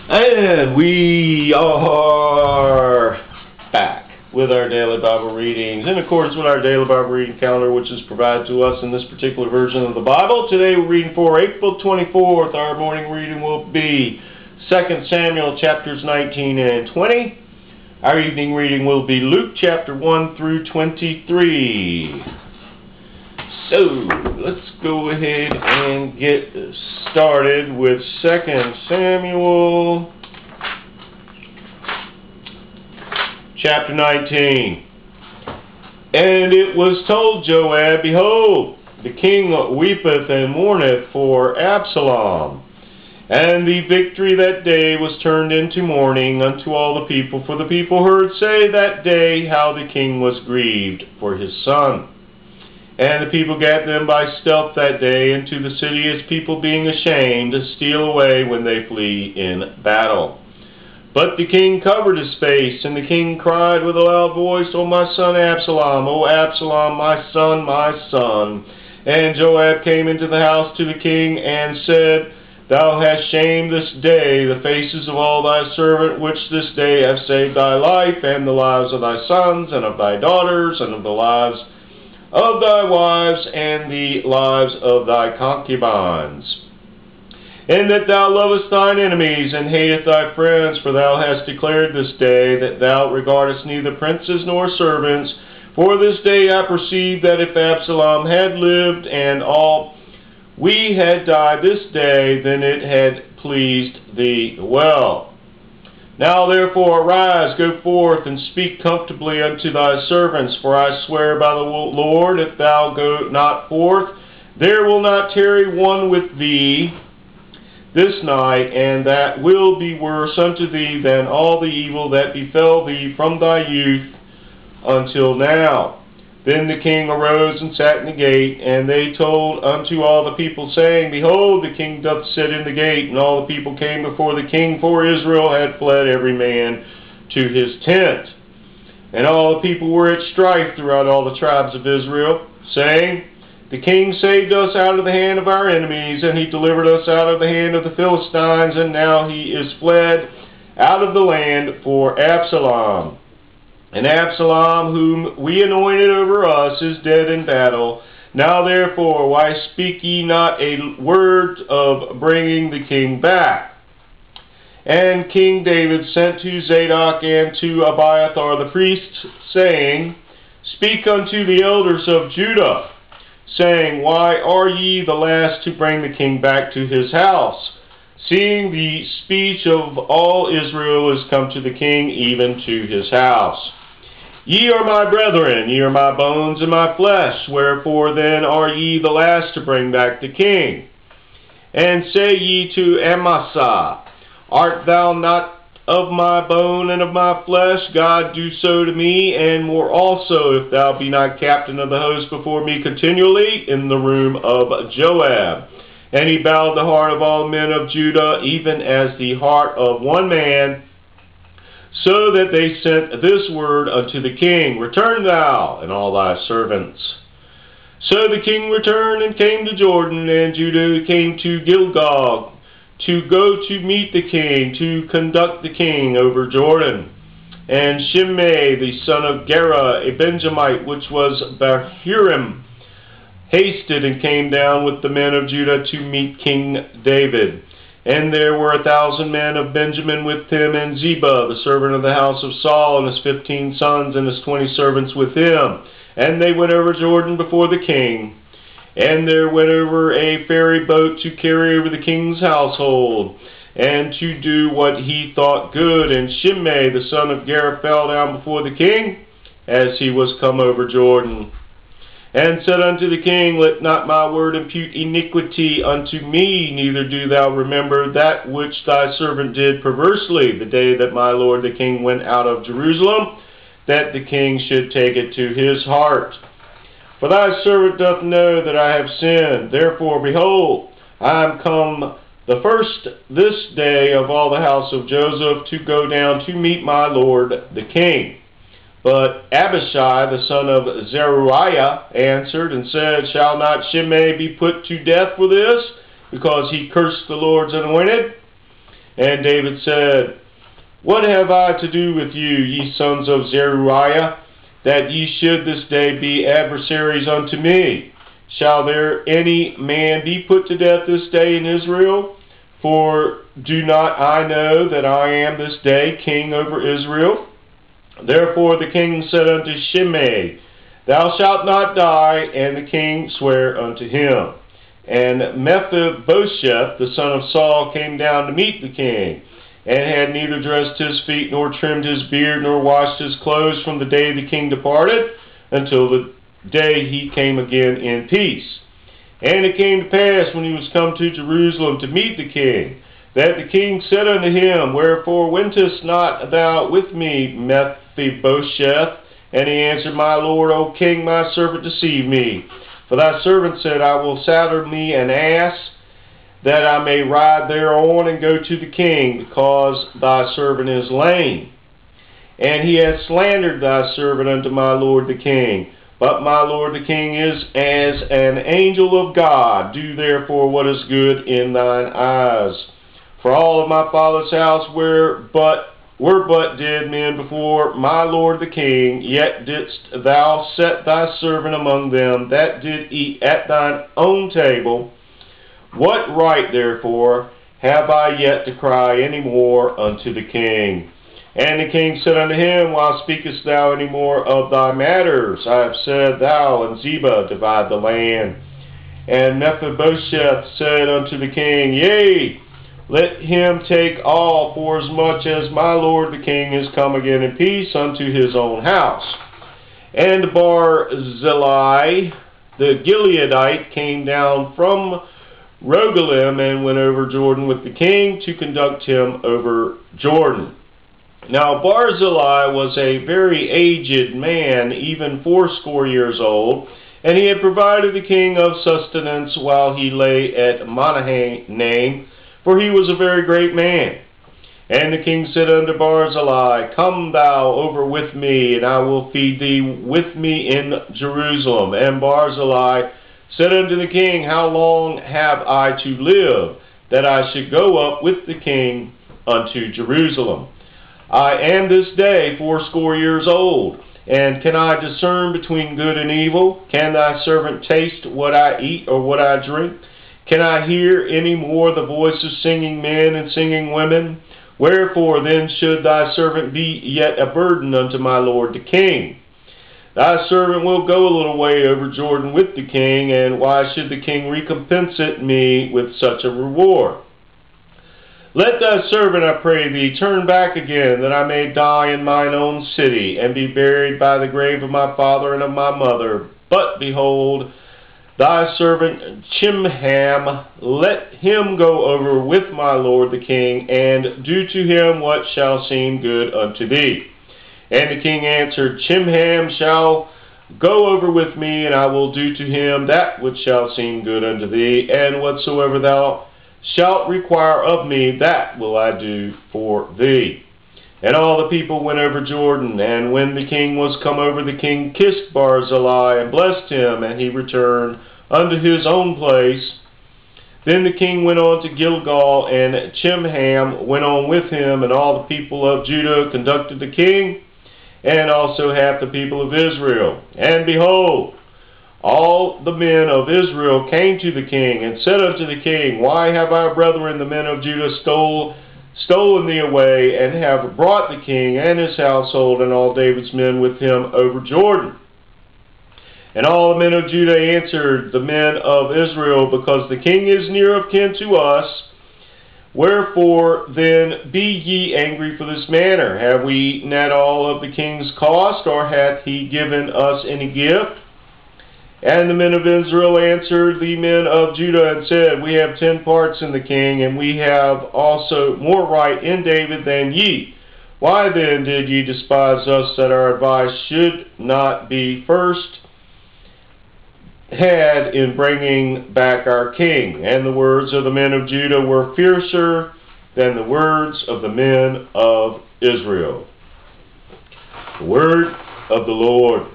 And we are back with our daily Bible readings in accordance with our daily Bible reading calendar, which is provided to us in this particular version of the Bible. Today we're reading for April 24th. Our morning reading will be 2 Samuel chapters 19 and 20. Our evening reading will be Luke chapter 1 through 23. So, let's go ahead and get started with 2 Samuel chapter 19. And it was told Joab, Behold, the king weepeth and mourneth for Absalom. And the victory that day was turned into mourning unto all the people, for the people heard say that day how the king was grieved for his son. And the people gat them by stealth that day into the city, as people being ashamed to steal away when they flee in battle. But the king covered his face, and the king cried with a loud voice, O my son Absalom, O Absalom, my son, my son. And Joab came into the house to the king, and said, Thou hast shamed this day the faces of all thy servant, which this day have saved thy life, and the lives of thy sons, and of thy daughters, and of the lives of thy wives, and the lives of thy concubines. And that thou lovest thine enemies, and hatest thy friends, for thou hast declared this day that thou regardest neither princes nor servants. For this day I perceive that if Absalom had lived, and all we had died this day, then it had pleased thee well. Now therefore arise, go forth, and speak comfortably unto thy servants, for I swear by the Lord, if thou go not forth, there will not tarry one with thee this night, and that will be worse unto thee than all the evil that befell thee from thy youth until now. Then the king arose and sat in the gate, and they told unto all the people, saying, Behold, the king doth sit in the gate. And all the people came before the king, for Israel had fled every man to his tent. And all the people were at strife throughout all the tribes of Israel, saying, The king saved us out of the hand of our enemies, and he delivered us out of the hand of the Philistines, and now he is fled out of the land for Absalom. And Absalom, whom we anointed over us, is dead in battle. Now therefore, why speak ye not a word of bringing the king back? And King David sent to Zadok and to Abiathar the priests, saying, Speak unto the elders of Judah, saying, Why are ye the last to bring the king back to his house, seeing the speech of all Israel is come to the king, even to his house? Ye are my brethren, ye are my bones and my flesh, wherefore then are ye the last to bring back the king? And say ye to Amasa, Art thou not of my bone and of my flesh? God do so to me, and more also, if thou be not captain of the host before me continually in the room of Joab. And he bowed the heart of all men of Judah, even as the heart of one man, so that they sent this word unto the king, Return thou and all thy servants. So the king returned and came to Jordan, and Judah came to Gilgal, to go to meet the king, to conduct the king over Jordan. And Shimei, the son of Gera, a Benjamite, which was Bahurim, hasted and came down with the men of Judah to meet King David. And there were 1,000 men of Benjamin with him, and Ziba, the servant of the house of Saul, and his 15 sons, and his 20 servants with him. And they went over Jordan before the king. And there went over a ferry boat to carry over the king's household, and to do what he thought good. And Shimei, the son of Gera, fell down before the king, as he was come over Jordan, and said unto the king, Let not my word impute iniquity unto me, neither do thou remember that which thy servant did perversely, the day that my lord the king went out of Jerusalem, that the king should take it to his heart. For thy servant doth know that I have sinned. Therefore, behold, I am come the first this day of all the house of Joseph to go down to meet my lord the king. But Abishai, the son of Zeruiah, answered and said, Shall not Shimei be put to death for this, because he cursed the Lord's anointed? And David said, What have I to do with you, ye sons of Zeruiah, that ye should this day be adversaries unto me? Shall there any man be put to death this day in Israel? For do not I know that I am this day king over Israel? Therefore the king said unto Shimei, Thou shalt not die, and the king sware unto him. And Mephibosheth, the son of Saul, came down to meet the king, and had neither dressed his feet, nor trimmed his beard, nor washed his clothes from the day the king departed, until the day he came again in peace. And it came to pass, when he was come to Jerusalem to meet the king, that the king said unto him, Wherefore wentest not thou with me, Mephibosheth? And he answered, My lord, O king, my servant deceived me. For thy servant said, I will saddle me an ass, that I may ride thereon and go to the king, because thy servant is lame. And he hath slandered thy servant unto my lord the king. But my lord the king is as an angel of God. Do therefore what is good in thine eyes. For all of my father's house were but dead men before my lord the king, yet didst thou set thy servant among them that did eat at thine own table. What right, therefore, have I yet to cry any more unto the king? And the king said unto him, Why speakest thou any more of thy matters? I have said, Thou and Ziba divide the land. And Mephibosheth said unto the king, Yea, let him take all, forasmuch as my lord the king is come again in peace unto his own house. And Barzillai the Gileadite came down from Rogelim and went over Jordan with the king to conduct him over Jordan. Now Barzillai was a very aged man, even 80 years old, and he had provided the king of sustenance while he lay at Mahanaim, for he was a very great man. And the king said unto Barzillai, Come thou over with me, and I will feed thee with me in Jerusalem. And Barzillai said unto the king, How long have I to live, that I should go up with the king unto Jerusalem? I am this day 80 years old, and can I discern between good and evil? Can thy servant taste what I eat or what I drink? Can I hear any more the voice of singing men and singing women? Wherefore then should thy servant be yet a burden unto my lord the king? Thy servant will go a little way over Jordan with the king, and why should the king recompense me with such a reward? Let thy servant, I pray thee, turn back again, that I may die in mine own city, and be buried by the grave of my father and of my mother. But behold, thy servant Chimham, let him go over with my lord the king, and do to him what shall seem good unto thee. And the king answered, Chimham shall go over with me, and I will do to him that which shall seem good unto thee, and whatsoever thou shalt require of me, that will I do for thee. And all the people went over Jordan, and when the king was come over, the king kissed Barzillai and blessed him, and he returned unto his own place. Then the king went on to Gilgal, and Chimham went on with him, and all the people of Judah conducted the king, and also half the people of Israel. And behold, all the men of Israel came to the king, and said unto the king, Why have our brethren the men of Judah stolen thee away, and have brought the king and his household and all David's men with him over Jordan? And all the men of Judah answered the men of Israel, Because the king is near of kin to us. Wherefore then be ye angry for this matter? Have we eaten at all of the king's cost, or hath he given us any gift? And the men of Israel answered the men of Judah and said, We have 10 parts in the king, and we have also more right in David than ye. Why then did ye despise us, that our advice should not be first had in bringing back our king? And the words of the men of Judah were fiercer than the words of the men of Israel. The word of the Lord.